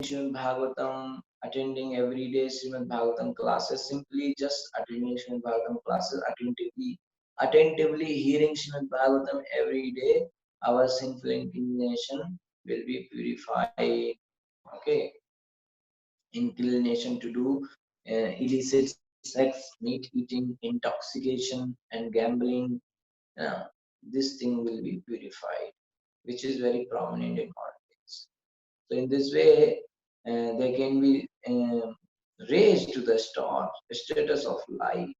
Srimad Bhagavatam, attending every day Srimad Bhagavatam classes, simply just attending Srimad Bhagavatam classes, attentively hearing Srimad Bhagavatam every day, our sinful inclination will be purified. Okay, inclination to do illicit sex, meat eating, intoxication, and gambling. uh, this thing will be purified, which is very prominent in our days. So in this way, they can be raised to the status of light.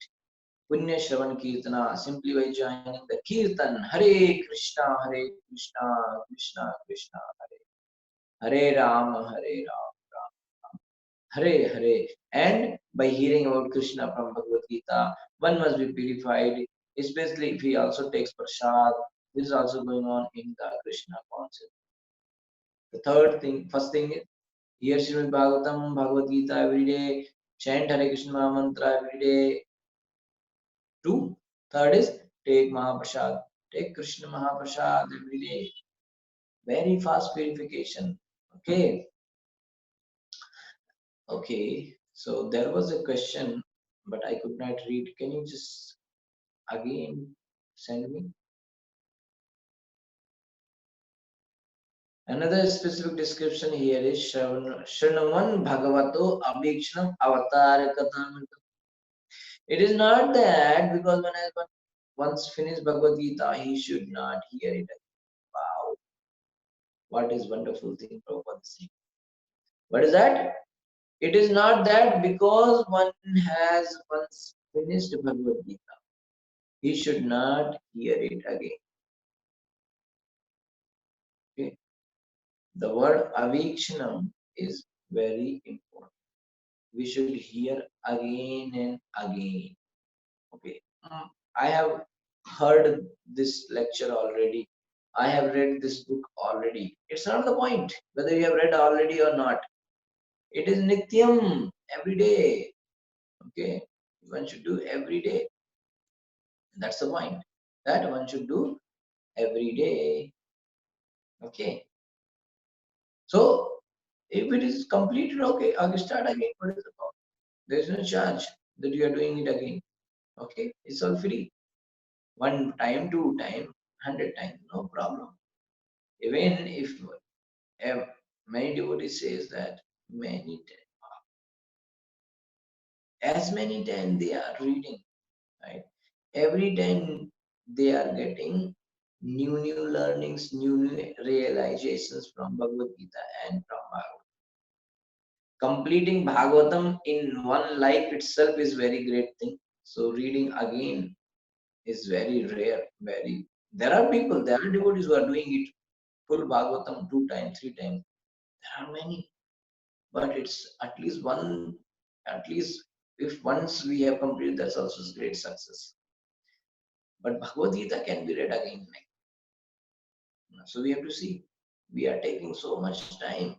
Punya Shravan Kirtana, simply by joining the Kirtan, Hare Krishna, Hare Krishna, Krishna Krishna, Hare Rama, Hare Rama, Hare Hare. And by hearing about Krishna from Bhagavad Gita, one must be purified, especially if he also takes prasad. This is also going on in the Krishna concept. The third thing, first thing is hear Srimad Bhagavatam, Bhagavad Gita every day, chant Hare Krishna mantra every day. Two, third is take Mahaprasad, take Krishna Mahaprasad every day. Very fast purification. Okay, okay. So there was a question, but I could not read. Can you just again send me? Another specific description here is Shranavan Bhagavato Abhikshanam Avatar Katha. It is not that because when I once finished Bhagavad Gita, he should not hear it again. Wow, what is wonderful thing Prabhupada is saying. What is that? It is not that because one has once finished Bhagavad Gita, he should not hear it again. Okay. The word avikshanam is very important. We should hear again and again. Okay. I have heard this lecture already. I have read this book already. It's not the point whether you have read already or not. It is nityam every day. Okay. One should do every day. That's the point. That one should do every day. Okay. So if it is completed, okay, I'll start again. What is the problem? There is no charge that you are doing it again. Okay. It's all free. One time, two time, 100 times, no problem. Even if many devotees says that as many times they are reading, right? Every time they are getting new learnings, new realizations from Bhagavad Gita and from Bhagavatam. Completing Bhagavatam in one life itself is very great thing. So reading again is very rare. There are people, there are devotees who are doing it full Bhagavatam 2 times, 3 times. There are many, but it's at least one. At least if once we have completed, that's also great success. But Bhagavad Gita can be read again. So we have to see. We are taking so much time.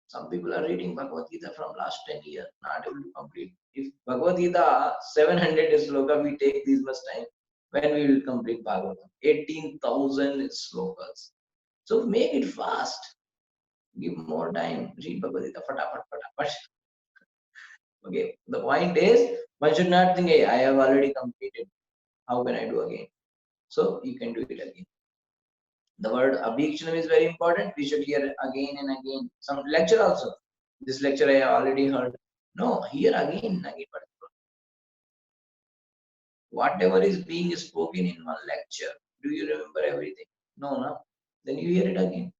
Some people are reading Bhagavad Gita from last 10 years, not able to complete. If Bhagavad Gita 700 sloka, we take this much time. When we will complete Bhagavatam? 18,000 slokas. So make it fast. Give more time. Read Bhagavad Gita. Fatapat, fatapat. Okay. The point is, one should not think, hey, I have already completed. How can I do again? So you can do it again. The word abhikshanam is very important. We should hear again and again. Some lecture also. This lecture I have already heard. No, hear again and again. Whatever is being spoken in one lecture, do you remember everything? No, no. Then you hear it again.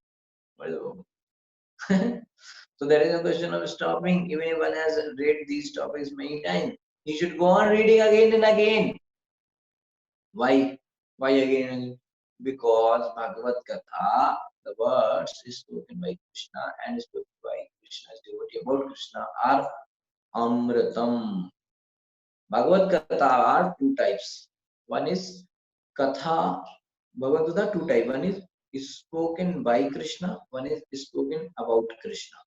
So there is a question of stopping. Even if one has read these topics many times, he should go on reading again and again. Why? Why again and again? Because Bhagavad Katha, the words spoken by Krishna and spoken by Krishna's devotee about Krishna are Amritam. Bhagavad Katha are two types. One is Katha, Bhagavad Gita two types. One is spoken by Krishna, one is spoken about Krishna.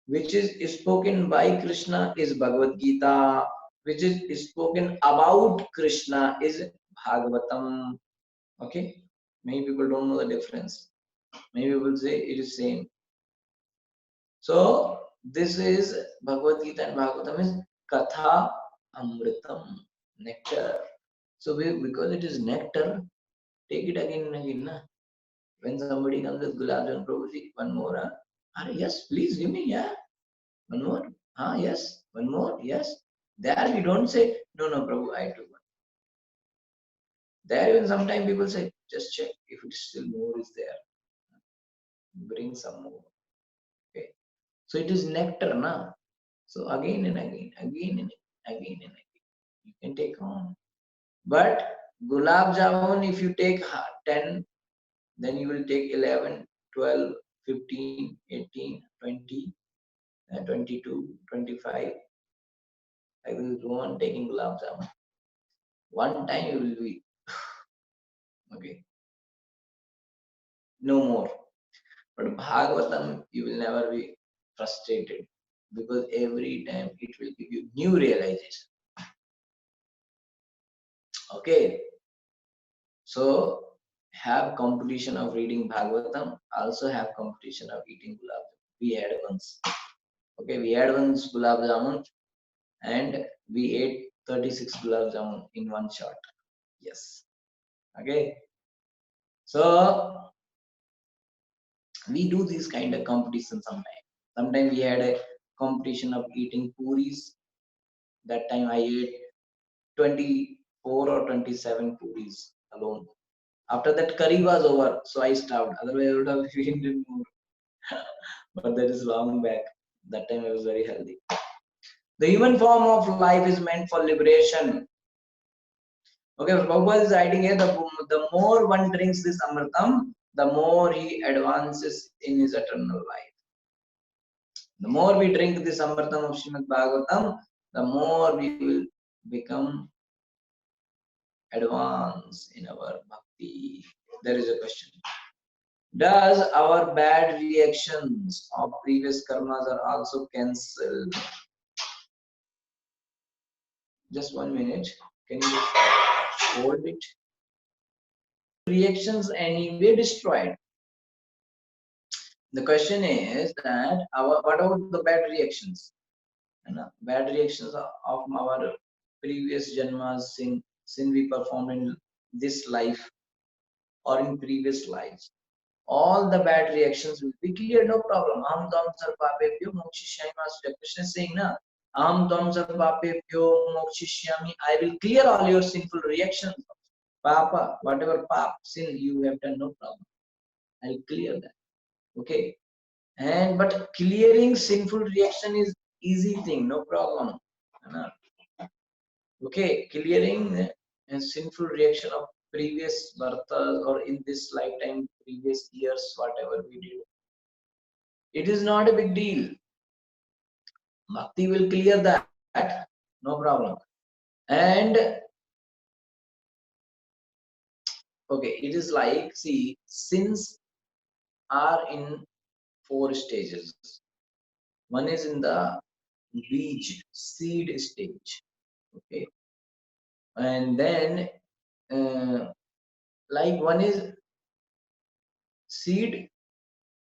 Which is spoken by Krishna is Bhagavad Gita, which is spoken about Krishna is Bhagavatam. Okay, many people don't know the difference. Many people say it is same. So this is Bhagavad Gita and Bhagavatam is Katha Amritam, nectar. So because it is nectar, take it again and again. Na? When somebody comes with Gulab Jamun, Prabhu, one more. Huh? Yes, please give me. Yeah, one more. Yes, one more. Yes. There we don't say, no, no, Prabhu, I took one. There even sometimes people say, just check if it still more is there. Bring some more. Okay. So it is nectar, na? So again and again, again and again and again. You can take on. But Gulab Jamun, if you take 10, then you will take 11, 12, 15, 18, 20, 22, 25. I will go on taking Gulab Jamun. One time you will be, okay, no more. But Bhagavatam, you will never be frustrated because every time it will give you new realization. Okay, so have competition of reading Bhagavatam, also have competition of eating gulab jamun. We had once. Okay, we had once gulab jamun and we ate 36 gulab jamun in one shot. Yes. Okay. So we do this kind of competition sometimes. Sometimes we had a competition of eating puris. That time I ate 24 or 27 puris alone. After that curry was over, so I stopped. Otherwise, I would have eaten more. But that is long back. That time I was very healthy. The human form of life is meant for liberation. Okay, Prabhupada is writing here, the more one drinks this Amritam, the more he advances in his eternal life. The more we drink this Amritam of Srimad Bhagavatam, the more we will become advanced in our bhakti. There is a question. Does our bad reactions of previous karmas are also cancelled? Just 1 minute. Can you hold it? Reactions anyway destroyed. The question is that what about the bad reactions? Bad reactions of our previous janmas, sin we performed in this life or in previous lives. All the bad reactions will be cleared, no problem. Aham dvam sarvapebhyo mokshishyami. Master Krishna is saying, na, aham dvam sarvapebhyo mokshishyami. I will clear all your sinful reactions. Papa, whatever sin you have done, no problem. I'll clear that. Okay. And but clearing sinful reaction is easy thing, no problem. Okay, clearing a sinful reaction of previous births or in this lifetime, previous years, whatever we did. It is not a big deal. Bhakti will clear that, no problem. And okay, it is like, see, sins are in 4 stages. One is in the seed stage. Okay, and then like one is seed,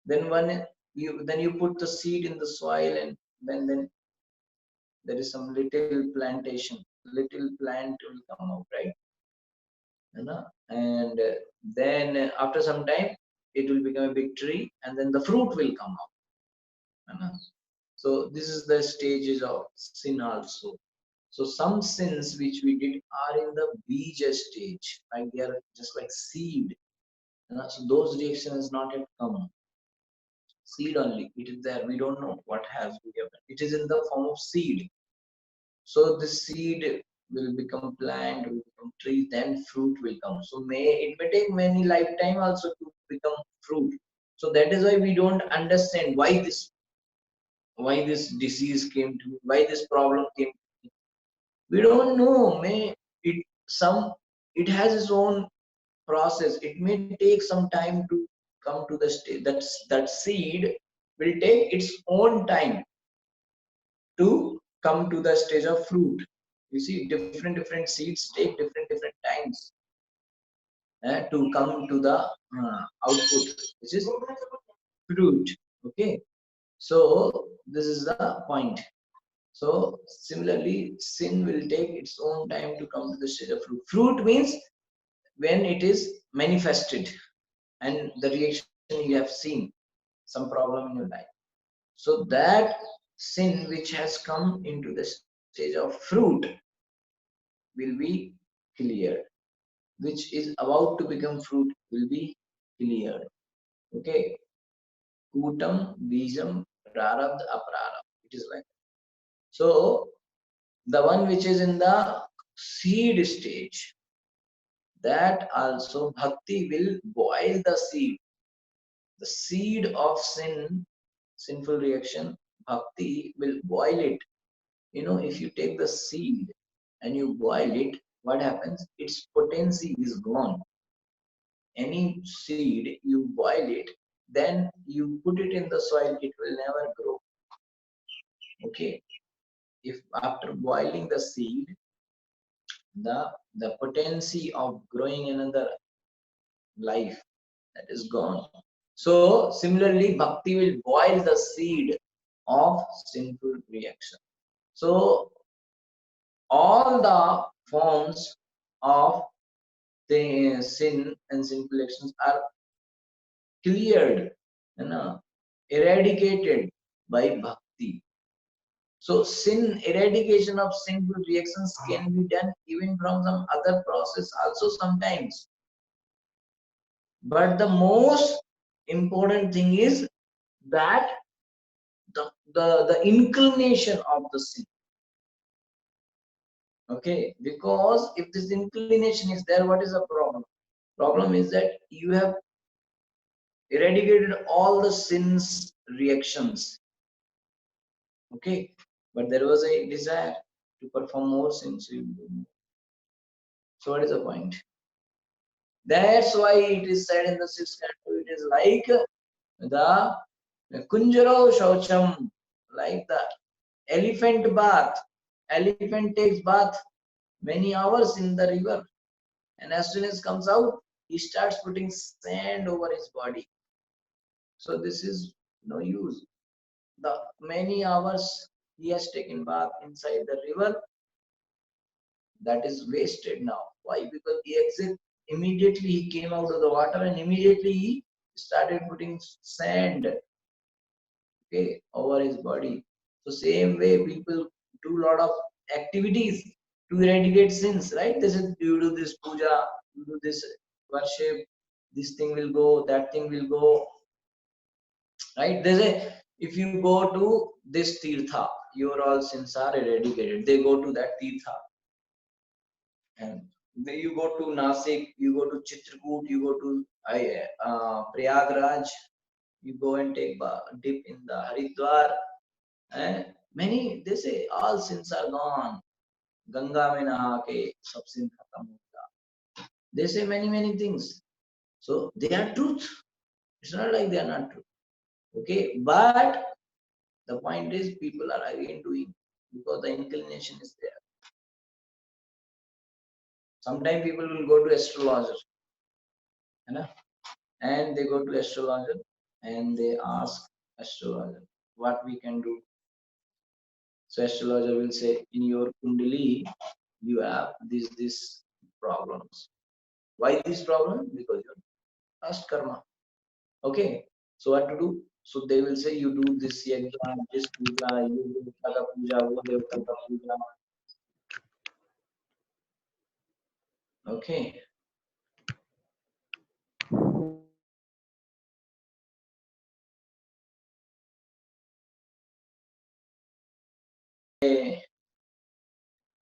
then you put the seed in the soil, and then there is some little plantation, little plant will come out, right? And then after some time it will become a big tree, and then the fruit will come out. So this is the stages of sin also. So some sins which we did are in the bija stage, like they are just like seed. So those reactions not yet come. Seed only, it is there. We don't know what has we have done. It is in the form of seed. So the seed will become plant, will become tree, then fruit will come. So it may take many lifetime also to become fruit. So that is why we don't understand why this disease came to me, why this problem came to me. We don't know. It has its own process. It may take some time to come to the stage. That seed will take its own time to come to the stage of fruit. You see, different seeds take different times to come to the output, which is fruit. Okay, So this is the point. So similarly, sin will take its own time to come to the stage of fruit. Fruit means when it is manifested and the reaction you have seen, some problem in your life. So that sin which has come into the stage of fruit will be cleared, which is about to become fruit will be cleared. Okay. Kutam, Bijam, Prarabdha, Aprarabdha. It is like so. The one which is in the seed stage, that also bhakti will boil the seed. The seed of sin, sinful reaction, bhakti will boil it. If you take the seed and you boil it, what happens? Its potency is gone. Any seed, you boil it, then you put it in the soil, it will never grow. Okay. If after boiling the seed, the potency of growing another life, that is gone. So similarly, bhakti will boil the seed of sinful reaction. So all the forms of the sin and sinful actions are cleared and eradicated by bhakti. So sin eradication of sinful reactions can be done even from some other process also sometimes. But the most important thing is that the inclination of the sin. Okay, because if this inclination is there, what is the problem? Problem is that you have eradicated all the sins reactions. Okay, but there was a desire to perform more sins. So what is the point? That's why it is said in the sixth canto, it is like the Kunjaro Shaucham, like the elephant bath. Elephant takes bath many hours in the river, and as soon as comes out, he starts putting sand over his body. So this is no use. The many hours he has taken bath inside the river, that is wasted now. Why? Because he exit immediately, he came out of the water and immediately he started putting sand, okay, over his body. So same way people do a lot of activities to eradicate sins, right? They say you do this puja, you do this worship, this thing will go, that thing will go, right? They say if you go to this tirtha, your all sins are eradicated. They go to that tirtha. And when you go to Nasik, you go to Chitrakoot, you go to Prayagraj, you go and take dip in the Haridwar. And many, they say all sins are gone. Ganga mein naha ke sab sin khatam hota. They say many things. So they are truth. It's not like they are not true. Okay, but the point is people are again doing because the inclination is there. Sometimes people will go to astrologer, you know, and they go to astrologer and they ask astrologer what we can do. So astrologer will say, in your kundali, you have these problems. Why this problem? Because your past karma. Okay. So what to do? So they will say you do this yajna, this puja, you do Katha puja, wo devta ka puja. Okay.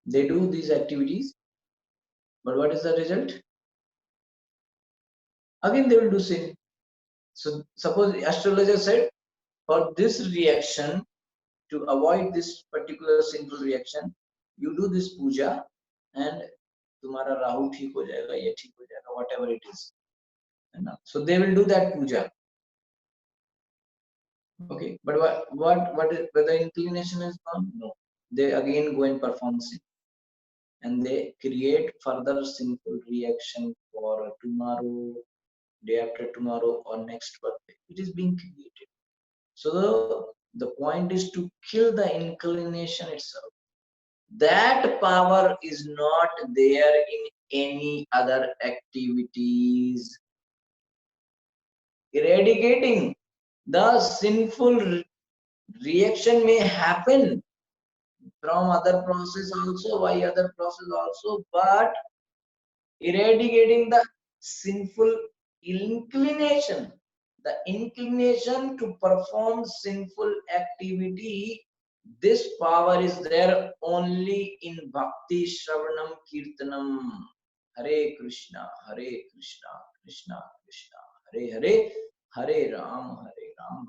They do these activities, but what is the result? Again they will do sin. So suppose astrologer said for this reaction, to avoid this particular sinful reaction, you do this puja and तुम्हारा राहु ठीक हो जाएगा, ये ठीक हो जाएगा, whatever it is. So they will do that puja. Okay, but what is, whether inclination is gone? No. They again go and perform sin, and they create further sinful reaction for tomorrow, day after tomorrow, or next birthday. It is being created. So The point is to kill the inclination itself. That power is not there in any other activities. Eradicating the sinful reaction may happen from other process also, why other process also, but eradicating the sinful inclination, the inclination to perform sinful activity, this power is there only in Bhakti Shravanam Kirtanam. Hare Krishna, Krishna Krishna, Hare Hare, Hare Ram, Ram Ram,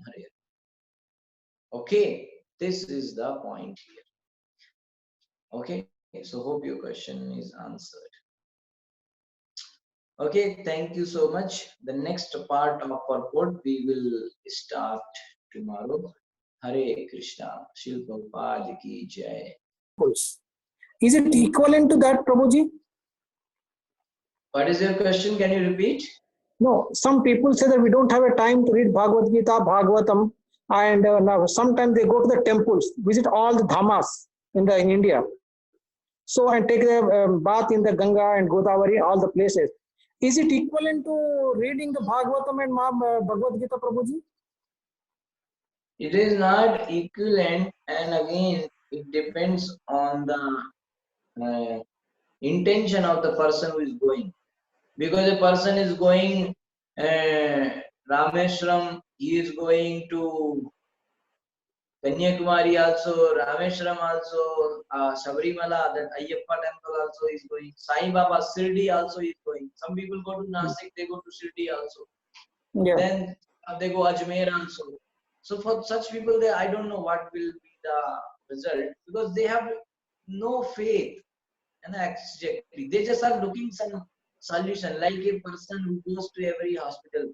Hare Hare. Okay, this is the point here. Okay, so hope your question is answered. Okay, thank you so much. The next part of purport we will start tomorrow. Hare Krishna, Shri Prabhupada ki jai. Is it equivalent to that, Prabhuji? What is your question? Can you repeat? No, some people say that we don't have a time to read Bhagavad Gita, Bhagavatam, and now sometimes they go to the temples, visit all the dhamas in India. So, and take a bath in the Ganga and Godavari, all the places. Is it equivalent to reading the Bhagavatam and Bhagavad Gita, Prabhuji? It is not equivalent, and again, it depends on the intention of the person who is going. Because a person is going Rameshwaram, he is going to Kanyakumari also, Rameshwaram also, Sabrimala, that Ayyappa temple also is going. Sai Baba, Shirdi also is going. Some people go to Nasik, they go to Shirdi also. Yeah. Then they go Ajmer also. So for such people, I don't know what will be the result, because they have no faith. And exactly, they just are looking some solution, like a person who goes to every hospital.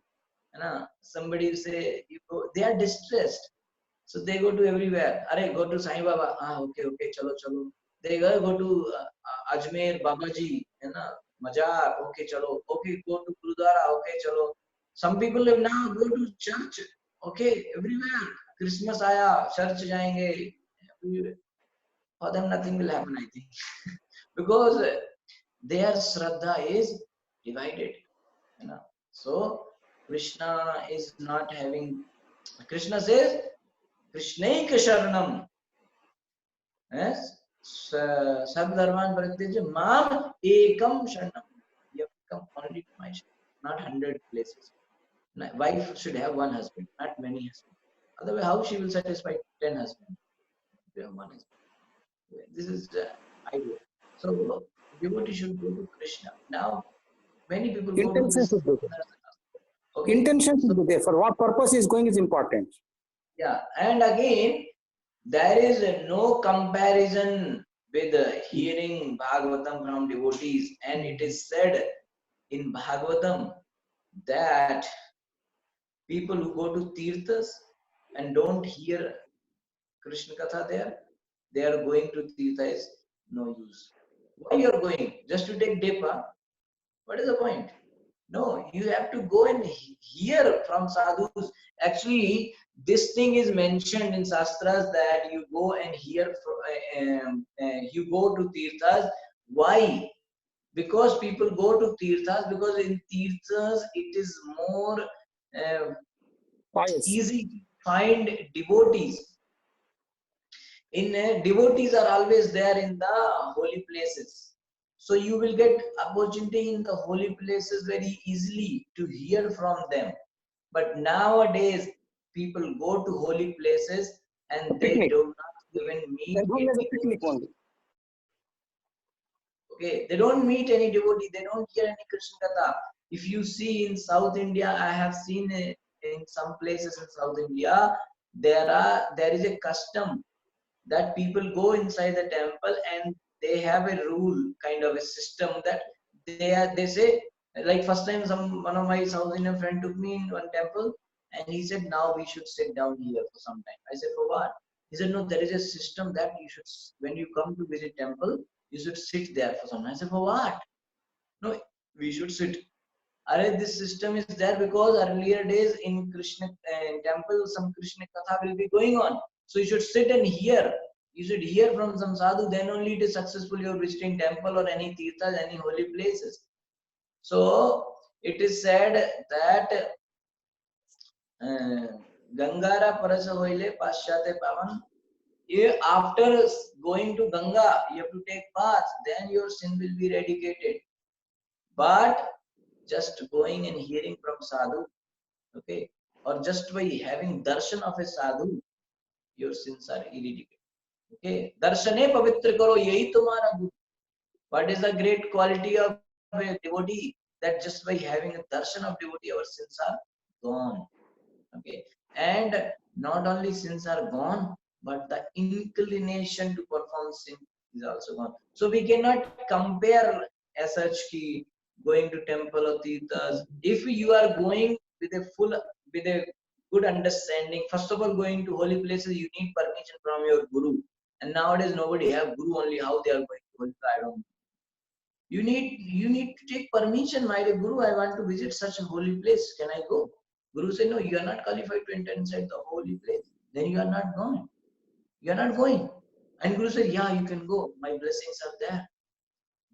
Somebody say, they are distressed. So they go to everywhere. Are go to Sai Baba. Okay, chalo. They go to Ajmer, Babaji, Majar. Okay, chalo. Okay, go to Gurudwara. Okay, chalo. Some people now go to church. Okay, everywhere. Christmas aaya, church jayenge. For them, nothing will happen, I think, because their shraddha is divided. So Krishna is not having. Krishna says, Krishnaika Sharanam. Yes. Sarvadharman Parityaja Mam Ekam Sharanam. You have to come only to my Sharanam, not 100 places. Wife should have one husband, not many husbands. Otherwise, how she will satisfy 10 husbands? You have one husband. This is the idea. So, devotee should go to Krishna. Now, many people go to this. Okay. Intention should be there. For what purpose is going is important. Yeah, and again, there is no comparison with hearing Bhagavatam from devotees, and it is said in Bhagavatam that people who go to Tirthas and don't hear Krishna Katha there, they are going to Tirtha is no use. Why you are going? Just to take Depa? What is the point? No, you have to go and hear from sadhus. Actually, this thing is mentioned in Shastras that you go and hear, you go to Tirthas. Why? Because people go to Tirthas, because in Tirthas it is more easy to find devotees. Devotees are always there in the holy places. So you will get opportunity in the holy places very easily to hear from them. But nowadays, people go to holy places and they do not even meet any devotee. Okay, they don't meet any devotee. They don't hear any Krishna Katha. If you see in South India, I have seen in some places in South India, there is a custom that people go inside the temple and they have a rule, kind of a system, that they say, like first time one of my South Indian friend took me in one temple and he said, now we should sit down here for some time. I said, for what? He said, no, there is a system that you should, when you come to visit temple, you should sit there for some time. I said, for what? No, we should sit. This system is there because earlier days in Krishna temple, some Krishna Katha will be going on. So you should sit and hear. You should hear from some sadhu, then only it is successful you're visiting temple or any tirthas, any holy places. So it is said that Gangara Parasa Hoile Paschate Pavan. After going to Ganga, you have to take bath, then your sin will be eradicated. But just going and hearing from sadhu, okay, or just by having darshan of a sadhu, your sins are eradicated. Okay, darshane pavitra karo, yahi tumhara guru. What is the great quality of a devotee? That just by having a darshan of devotee, our sins are gone. Okay, and not only sins are gone, but the inclination to perform sin is also gone. So we cannot compare as such ki going to temple or tirthas. If you are going with a good understanding, first of all, going to holy places, you need permission from your guru. And nowadays nobody have guru, only how they are going to holy places, I don't know. You need to take permission. My guru, I want to visit such a holy place. Can I go? Guru said, no, you are not qualified to enter inside the holy place. Then you are not going. You are not going. And Guru said, yeah, you can go. My blessings are there.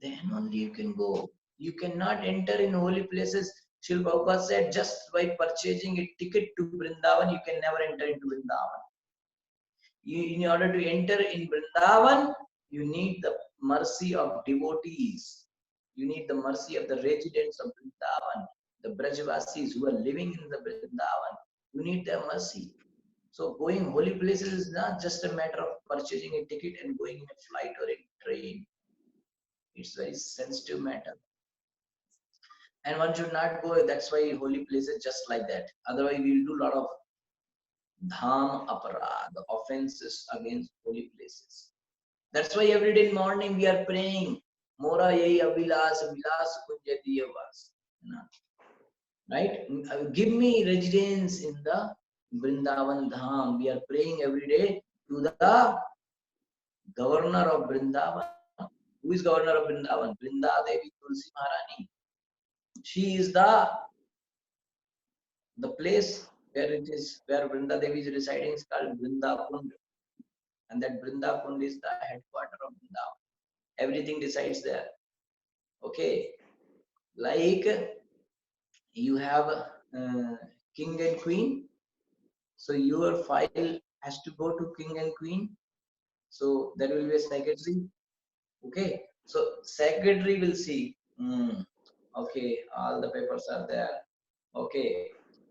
Then only you can go. You cannot enter in holy places. Srila Prabhupada said, just by purchasing a ticket to Vrindavan, you can never enter into Vrindavan. In order to enter in Vrindavan, you need the mercy of devotees. You need the mercy of the residents of Vrindavan, the Brajavasis who are living in the Vrindavan. You need their mercy. So going holy places is not just a matter of purchasing a ticket and going in a flight or a train. It's very sensitive matter. And one should not go, that's why holy places just like that. Otherwise, we'll do a lot of dham aparad, offenses against holy places. That's why every day in morning we are praying, Mora yai avilas vilas kunjadiyavas. Right? Give me residence in the Vrindavan Dham. We are praying every day to the governor of Vrindavan. Who is governor of Vrindavan? Vrinda Devi Tulsi Maharani. She is the place where Vrinda Devi is residing is called Vrinda Kund. And that Vrinda Kund is the headquarter of Vrindavan. Everything decides there. Okay. Like you have king and queen. So your file has to go to king and queen. So there will be a secretary. Okay. So secretary will see. Okay, all the papers are there. Okay.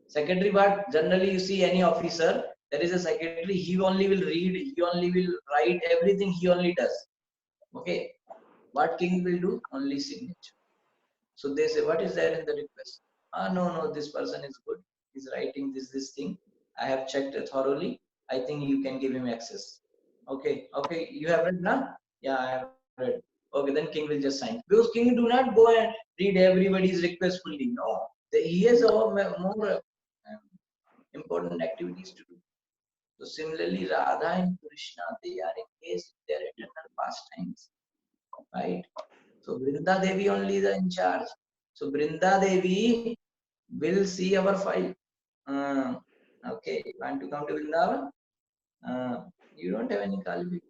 Secretary, but generally you see any officer, there is a secretary, he only will read, he only will write everything, he only does. Okay. What king will do? Only signature. So they say, what is there in the request? No, this person is good. He's writing this thing. I have checked it thoroughly. I think you can give him access. Okay, you have read now? Yeah, I have read. Okay, then king will just sign. Because king do not go and read everybody's request fully. No, he has more important activities to do. So similarly, Radha and Krishna, they are engaged in their eternal pastimes. Right? So Vrinda Devi only is in charge. So Vrinda Devi will see our file. Okay, want to come to Vrindavan? You don't have any qualification.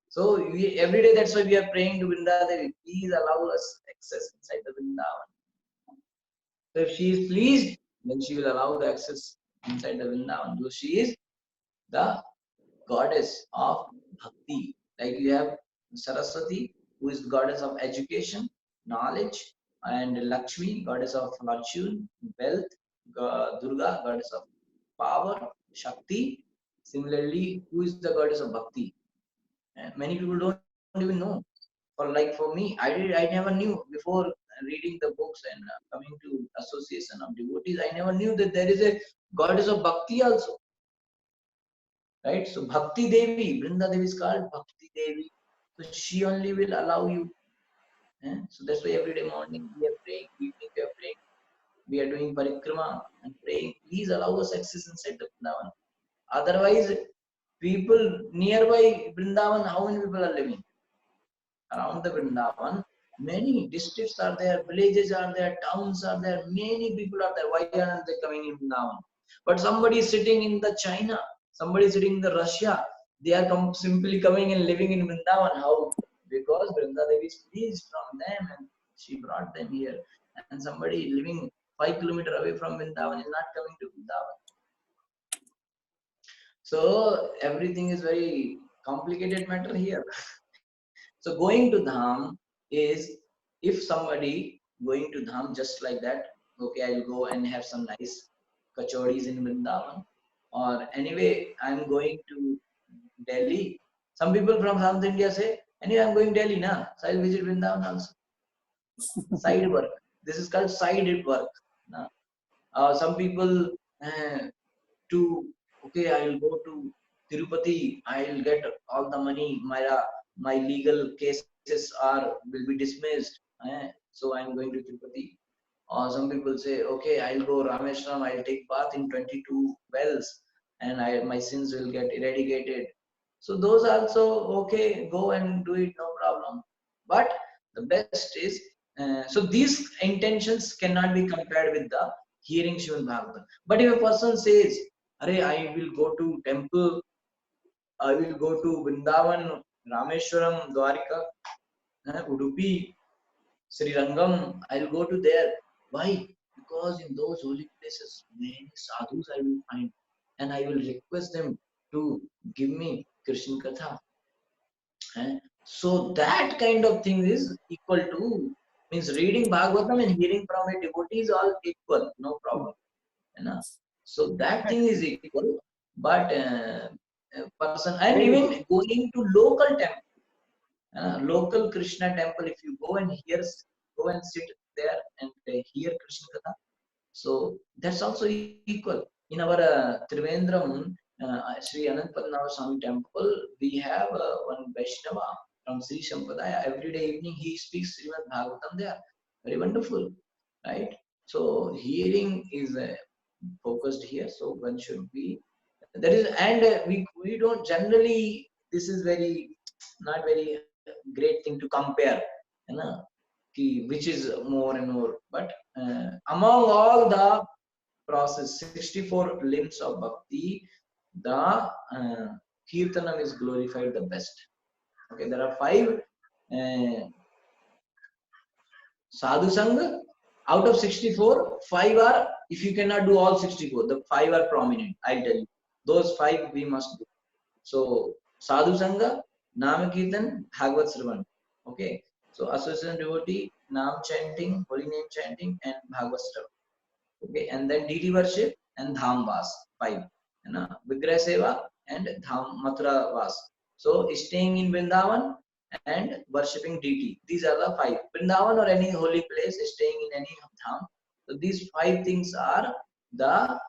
So every day, that's why we are praying to Vrinda Devi. Please allow us access inside the Vrindavan. So if she is pleased, then she will allow the access inside the Vrindavan. So she is the goddess of bhakti. Like you have Saraswati, who is the goddess of education, knowledge, and Lakshmi, goddess of fortune, wealth, Durga, goddess of power, Shakti. Similarly, who is the goddess of bhakti? And many people don't even know. For me, I never knew before reading the books and coming to association of devotees. I never knew that there is a goddess of bhakti also. Right? So Bhakti Devi, Vrinda Devi is called Bhakti Devi. So she only will allow you. So that's why every day morning we are praying, evening we are praying, we are doing parikrama and praying. Please allow us access inside the Vrindavan. Otherwise, people nearby Vrindavan, how many people are living around the Vrindavan? Many districts are there, villages are there, towns are there, many people are there. Why aren't they coming in now? But somebody is sitting in the China, somebody is sitting in the Russia, they are simply coming and living in Vrindavan. How? Because Vrinda Devi is pleased from them and she brought them here. And somebody living 5 kilometers away from Vrindavan is not coming to Vrindavan. So everything is very complicated matter here. So going to Dham is, if somebody going to Dham just like that, okay, I'll go and have some nice kachodis in Vrindavan, or anyway, I'm going to Delhi. Some people from South India say, anyway, I'm going Delhi, na, so I'll visit Vrindavan also. Side work. This is called side work. Na. Some people to, okay, I'll go to Tirupati, I'll get all the money, my legal cases will be dismissed, so I'm going to Tirupati. Or some people say, okay, I'll go Rameshwaram, I'll take bath in 22 wells and my sins will get eradicated. So those also, okay, go and do it, no problem. But the best is, so these intentions cannot be compared with the hearing Srimad Bhagavatam. But if a person says, Arey, I will go to temple, I will go to Vrindavan, Rameshwaram, Dwarika, Udupi, Sri Rangam, I'll go to there. Why? Because in those holy places, many sadhus I will find, and I will request them to give me Krishna Katha. So that kind of thing is equal to, means reading Bhagavatam and hearing from a devotee is all equal, no problem. So that thing is equal, but person, and even going to local temple, local Krishna temple, if you go and go and sit there and hear Krishna Katha, so that's also equal. In our Trivandrum, Sri Anantabaladeva Swami temple, we have one Vaishnava from Sri Sampradaya. Every day evening he speaks Srimad Bhagavatam there. Very wonderful, right? So hearing is focused here. So one should be, that is, and we don't generally, this is very not very great thing to compare, you know, which is more and more. But among all the process, 64 limbs of bhakti, the kirtanam is glorified the best. Okay, there are 5 sadhu sangha. Out of 64, 5 are, if you cannot do all 64, the 5 are prominent. I'll tell you. Those 5 we must do. So, sadhu sangha, nama kirtan, bhagavad sravan. Okay. So, association devotee, nam chanting, holy name chanting, and bhagavad sravan. Okay. And then deity worship and dham vas, 5. Vigraha seva and dham mathura vas. So, staying in Vrindavan and worshipping deity. These are the 5. Vrindavan or any holy place, staying in any dham. So these 5 things are the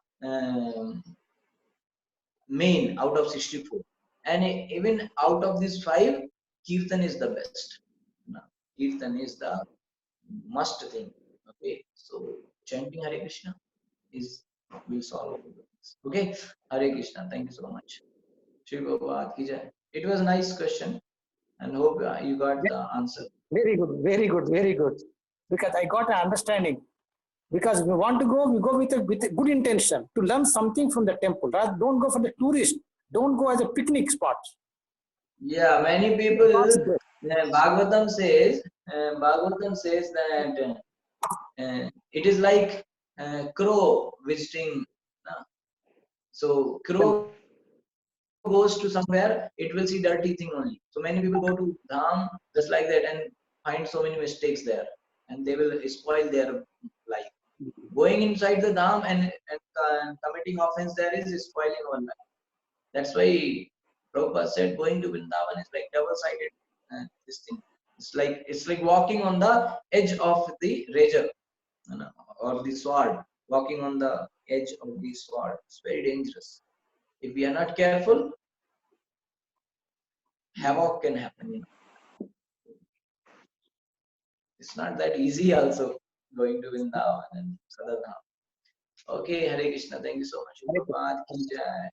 main out of 64. And even out of these 5, Kirtan is the best. Kirtan is the must thing. Okay, so chanting Hare Krishna will solve all the things. Okay, Hare Krishna. Thank you so much. Shri Prabhupada ki jai. It was a nice question, and hope you got the answer. Very good, very good, very good. Because I got an understanding. Because we want to go, we go with a good intention to learn something from the temple. Rather, don't go for the tourist. Don't go as a picnic spot. Yeah, many people. Bhagavatam says that it is like crow visiting. So crow goes to somewhere, it will see dirty thing only. So many people go to Dham just like that and find so many mistakes there, and they will spoil their life. Going inside the Dham and committing offense there is spoiling our life. That's why Prabhupada said going to Vrindavan is like double-sided. This thing. It's like walking on the edge of the razor, or the sword. Walking on the edge of the sword. It's very dangerous. If we are not careful, havoc can happen. It's not that easy also going to Vrindavan and Sadhana. Okay, Hare Krishna. Thank you so much. Prabhupada ki jai.